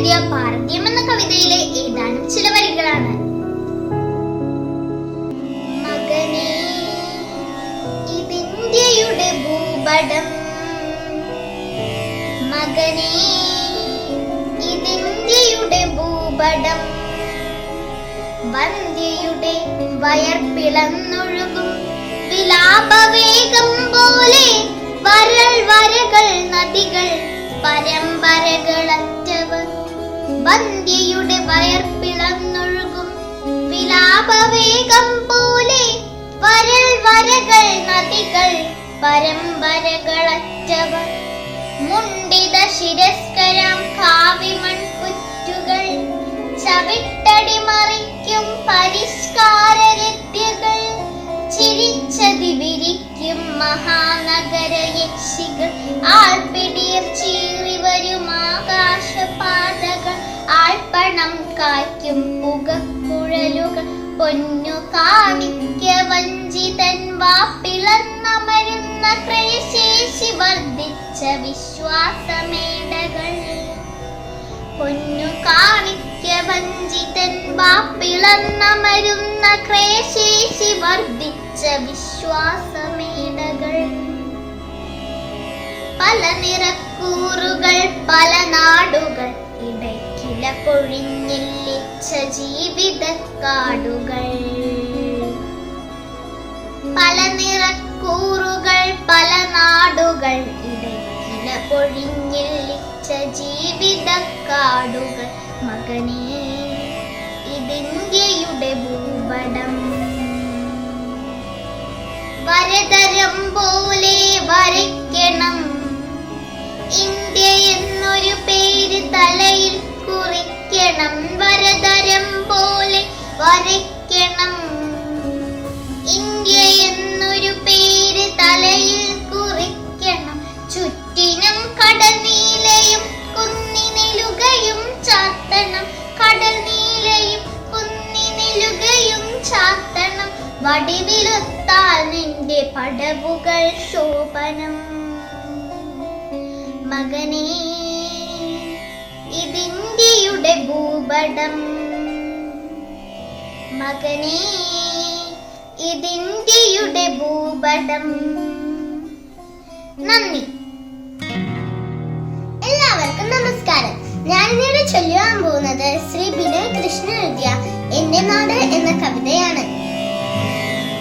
എഴുതിയ ഭാരതീയം എന്ന കവിതയിലെ ഏതാനും ചില വരികളാണ്. മകനേ, ഇതിന്ത്യയുടെ ഭൂപടം, മകനേ, ഇതിന്ത്യയുടെ ഭൂപടം, വന്ധ്യയുടെ വയർപ്പിളന്നൊഴുകും വിലാപവേഗം പോലെ വരൾ വരകൾ നദികൾ പരമ്പരകളറ്റവർ. വന്ധ്യയുടെ വയർപ്പിളന്നൊഴുകും വിലാപവേഗം പോലെ വരൾ വരകൾ നദികൾ പരമ്പരകളറ്റവർ. മുണ്ടിത ശിരസ്കരാം കാവിമൺപുറ്റുകൾ ചവിട്ടടി മറിക്കും പരിഷ്കാരരത്യകൾ. ചിരിച്ചതി വിരിക്കും മഹാനഗര യക്ഷികൾ. ആൾപിടിയർ ചീറിവരും ആകാശപാതകൾ. ആൾപ്പണം കായ്ക്കും പുകക്കുഴലുകൾ. പൊന്നു കാണിക്ക വഞ്ചിതൻ വാപ്പിളന്നമരുന്ന ക്രയശേഷി വർദ്ധിച്ച വിശ്വാസമേടകൾ. പൊന്നു കാണിക്ക വഞ്ചിതൻ വാപ്പിളന്നമരുന്ന ക്രയശേഷി വർദ്ധിച്ച വിശ്വാസമേടകൾ. പല നിറക്കൂറുകൾ പല നാടുകൾ ഇടയ്ക്കില പൊഴിഞ്ഞില്ലിച്ച ജീവിതക്കാടുകൾ. പല നിറക്കൂറുകൾ പല നാടുകൾ ഇടയ്ക്കില പൊഴിഞ്ഞില്ലിച്ച ജീവിതക്കാടുകൾ. മകനേ, ഇതിന്ത്യയുടെ ഭൂപടം, വരതരം പോലെ വരയ്ക്കണം. ഇന്ത്യ എന്നൊരു പേര് തലയിൽ കുറിക്കണം. വരതരം പോലെ വരയ്ക്കണം. ഇന്ത്യ എന്നൊരു പേര് തലയിൽ കുറിക്കണം. ചുറ്റിനും കടൽ നീലയും കുന്നിനെലുകയും ചാത്തണം. കടൽ നീലയും കുന്നിനെലുകയും ചാത്തണം. വടിവിലുത്താൽ നിന്റെ പടവുകൾ ശോഭനം. മകനേ, ഇതിന്ത്യയുടെ ഭൂപടം, മകനേ, ഇതിന്ത്യയുടെ ഭൂപടം. നന്ദി. എല്ലാവർക്കും നമസ്കാരം. ഞാൻ ഇന്നിവിടെ ചൊല്ലുവാൻ പോകുന്നത് ശ്രീ ബിനോയ് കൃഷ്ണൻ എഴുതിയ എന്റെ നാട് എന്ന കവിതയാണ്.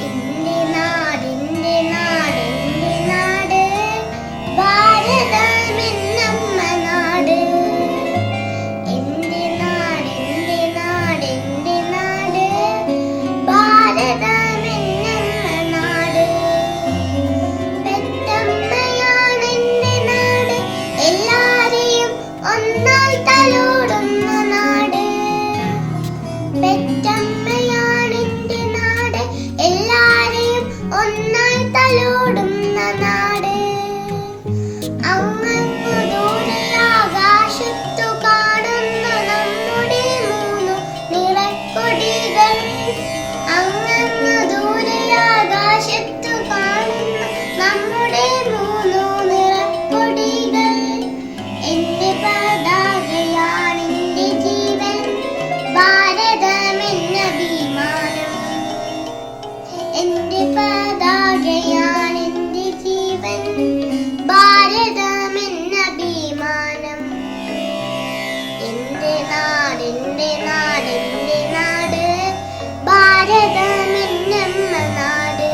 എന്റെ നാട്, എന്റെ നാട്, എന്റെ നാട്, ഭാരതമെന്നമ്മ നാട്. എന്റെ നാട്, എന്റെ നാട്, എന്റെ നാട്, ഭാരതമെന്നമ്മ നാട്. പെറ്റമ്മയാണ് എന്റെ നാട്, എല്ലാരെയും ഒന്നായി തലോടുന്ന നാട്. പെറ്റമ്മയാണ് എന്റെ നാട്, എല്ലാരെയും ഒന്നായി തലോടുന്ന നാട്. അങ്ങു ദൂരെ ആകാശത്തു കാണുന്ന നമ്മുടെ മൂന്നു നിറക്കൊടികൾ. അങ്ങു ദൂരെ ആകാശത്തു കാണുന്ന നമ്മുടെ മൂന്നു നിറക്കൊടികൾ. എന്റെ പതാകയാണ് എന്റെ ജീവൻ, ഭാരതമെന്ന അഭിമാനം. എന്റെ പതാകയാണ് എന്റെ ജീവൻ, ഭാരതമെന്ന അഭിമാനം. എന്റെ നാട്, എന്റെ നാട്, എന്റെ നാട്, ഭാരതമെന്നമ്മ നാട്.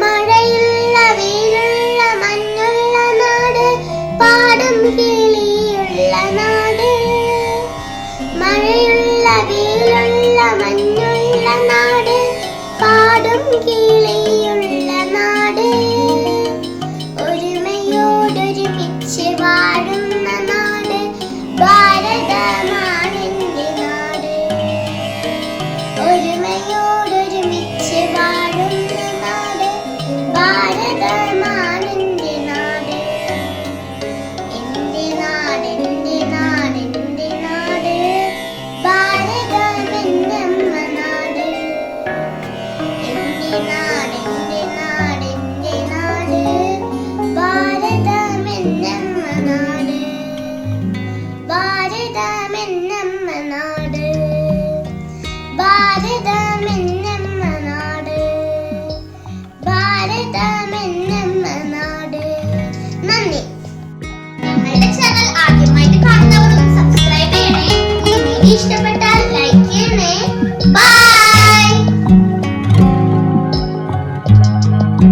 മഴയുള്ള വെയിലുള്ള മഞ്ഞുള്ള നാട്, പാടും കിളിയുള്ള നാട്. മഴയുള്ള വെയിലുള്ള മഞ്ഞുള്ള നാട്, പാടും കിളിയുള്ള